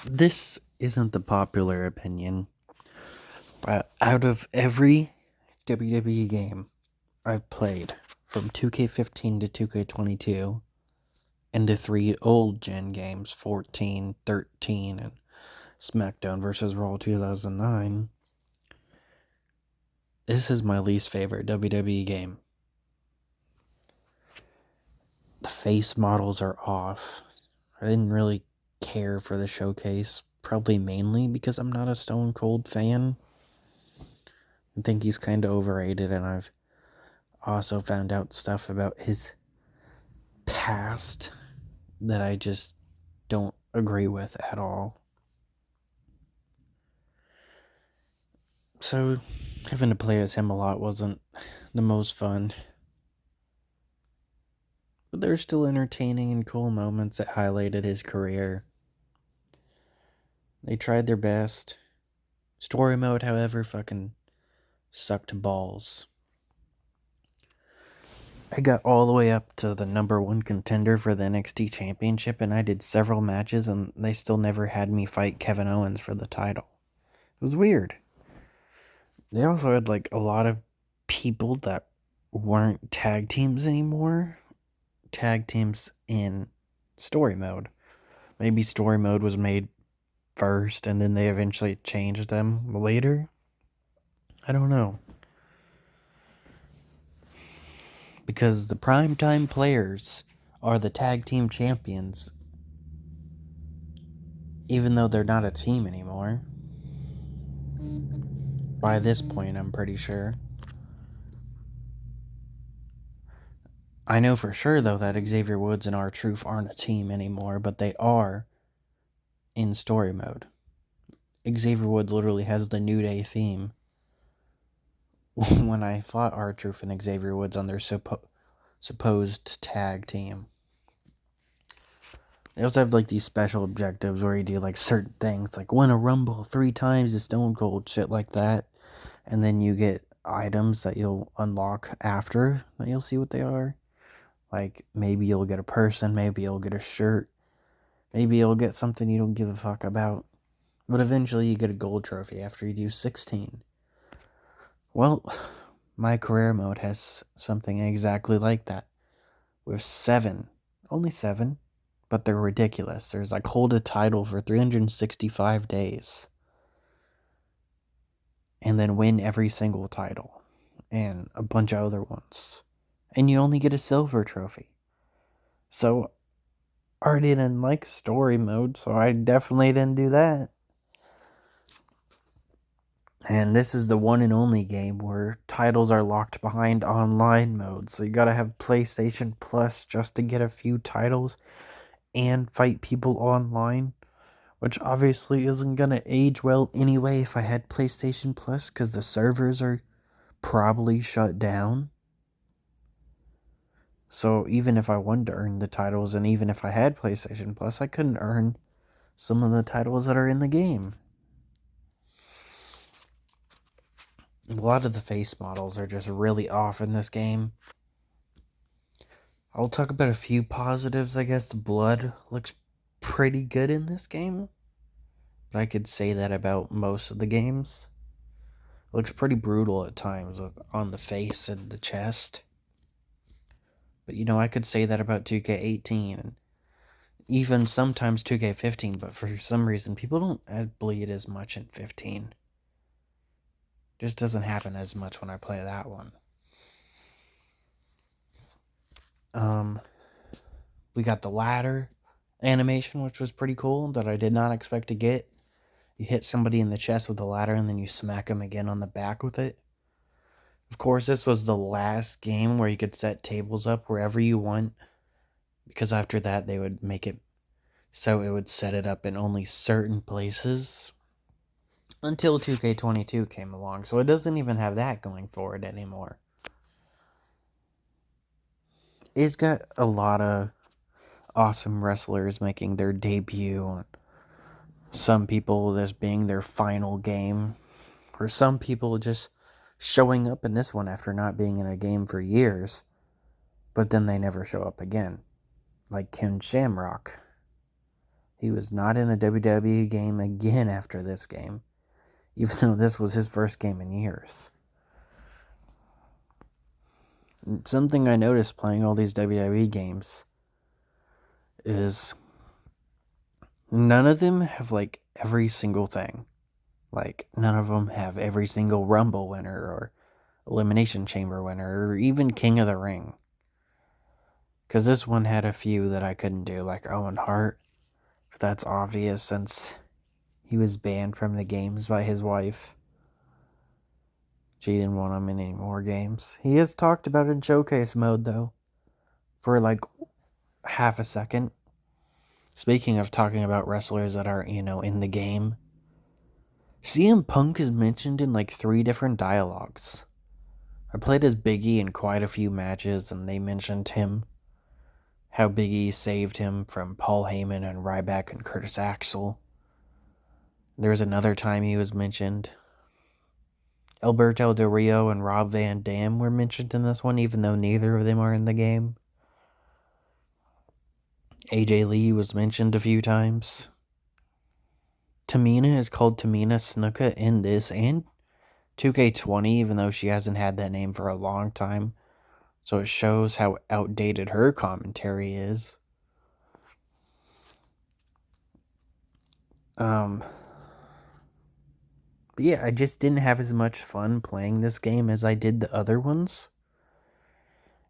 This isn't the popular opinion, but out of every WWE game I've played, from 2K15 to 2K22, and the three old gen games, 14, 13, and SmackDown vs. Raw 2009, this is my least favorite WWE game. The face models are off. I didn't really care for the showcase, probably mainly because I'm not a Stone Cold fan. I think he's kind of overrated, and I've also found out stuff about his past that I just don't agree with at all. So, having to play as him a lot wasn't the most fun. But there's still entertaining and cool moments that highlighted his career. They tried their best. Story mode, however, fucking sucked balls. I got all the way up to the number one contender for the NXT Championship, and I did several matches, and they still never had me fight Kevin Owens for the title. It was weird. They also had like a lot of people that weren't tag teams anymore. Tag teams in story mode. Maybe story mode was made first and then they eventually changed them later. I don't know. Because the primetime players are the tag team champions, even though they're not a team anymore. By this point, I'm pretty sure. I know for sure, though, that Xavier Woods and R-Truth aren't a team anymore, but they are in story mode. Xavier Woods literally has the New Day theme. When I fought R-Truth and Xavier Woods on their supposed tag team. They also have like these special objectives where you do like certain things, like win a Rumble 3 times the Stone Cold, shit like that. And then you get items that you'll unlock after that you'll see what they are. Like maybe you'll get a person, maybe you'll get a shirt, maybe you'll get something you don't give a fuck about. But eventually you get a gold trophy after you do 16. Well, my career mode has something exactly like that. With 7. Only 7. But they're ridiculous. There's like hold a title for 365 days. And then win every single title. And a bunch of other ones. And you only get a silver trophy. So, I already didn't like story mode, so I definitely didn't do that. And this is the one and only game where titles are locked behind online mode. So you gotta have PlayStation Plus just to get a few titles and fight people online. Which obviously isn't gonna age well anyway if I had PlayStation Plus, because the servers are probably shut down. So even if I wanted to earn the titles, and even if I had PlayStation Plus, I couldn't earn some of the titles that are in the game. A lot of the face models are just really off in this game. I'll talk about a few positives, I guess. The blood looks pretty good in this game. But I could say that about most of the games. It looks pretty brutal at times on the face and the chest. But I could say that about 2K18 and even sometimes 2K15, but for some reason people don't bleed as much in 15. Just doesn't happen as much when I play that one. We got the ladder animation, which was pretty cool, that I did not expect to get. You hit somebody in the chest with the ladder and then you smack them again on the back with it. Of course, this was the last game where you could set tables up wherever you want, because after that they would make it so it would set it up in only certain places until 2K22 came along. So it doesn't even have that going for it anymore. It's got a lot of awesome wrestlers making their debut. Some people this being their final game, or some people just showing up in this one after not being in a game for years, but then they never show up again. Like Ken Shamrock. He was not in a WWE game again after this game, even though this was his first game in years. Something I noticed playing all these WWE games is none of them have like every single thing. Like, none of them have every single Rumble winner or Elimination Chamber winner or even King of the Ring. Because this one had a few that I couldn't do, like Owen Hart. But that's obvious since he was banned from the games by his wife. She didn't want him in any more games. He has talked about it in showcase mode, though, for like half a second. Speaking of talking about wrestlers that are, in the game, CM Punk is mentioned in like 3 different dialogues. I played as Biggie in quite a few matches, and they mentioned him. How Biggie saved him from Paul Heyman and Ryback and Curtis Axel. There was another time he was mentioned. Alberto Del Rio and Rob Van Dam were mentioned in this one, even though neither of them are in the game. AJ Lee was mentioned a few times. Tamina is called Tamina Snuka in this and 2K20, even though she hasn't had that name for a long time. So it shows how outdated her commentary is. But yeah, I just didn't have as much fun playing this game as I did the other ones.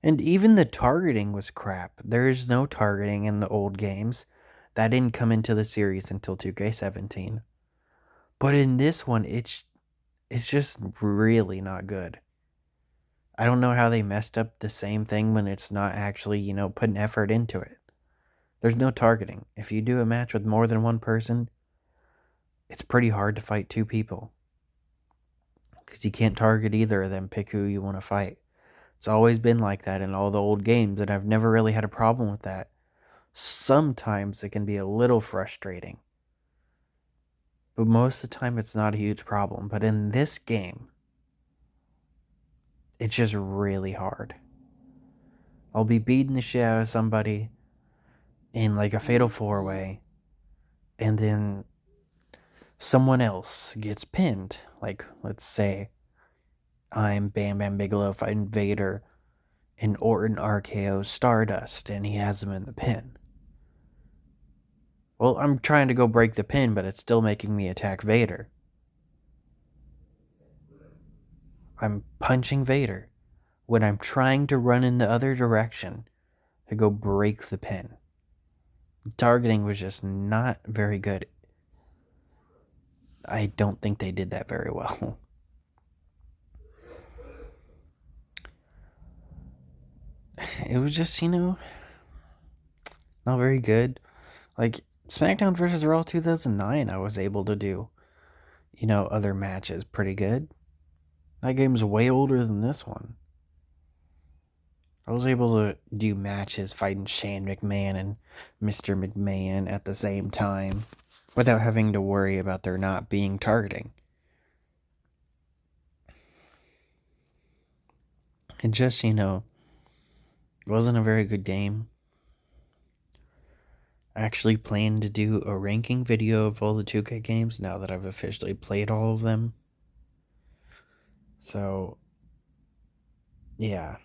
And even the targeting was crap. There is no targeting in the old games. That didn't come into the series until 2K17. But in this one, it's just really not good. I don't know how they messed up the same thing when it's not actually, putting effort into it. There's no targeting. If you do a match with more than one person, it's pretty hard to fight 2 people. Because you can't target either of them, pick who you want to fight. It's always been like that in all the old games, and I've never really had a problem with that. Sometimes it can be a little frustrating. But most of the time it's not a huge problem. But in this game, it's just really hard. I'll be beating the shit out of somebody in like a fatal 4-way, and then someone else gets pinned. Like, let's say I'm Bam Bam Bigelow fighting Vader, and Orton RKO Stardust, and he has him in the pin. Well, I'm trying to go break the pin, but it's still making me attack Vader. I'm punching Vader when I'm trying to run in the other direction to go break the pin. The targeting was just not very good. I don't think they did that very well. It was just, not very good. Like, SmackDown vs. Raw 2009, I was able to do, other matches pretty good. That game's way older than this one. I was able to do matches fighting Shane McMahon and Mr. McMahon at the same time without having to worry about there not being targeting. It just, wasn't a very good game. I actually plan to do a ranking video of all the 2K games now that I've officially played all of them. So, yeah.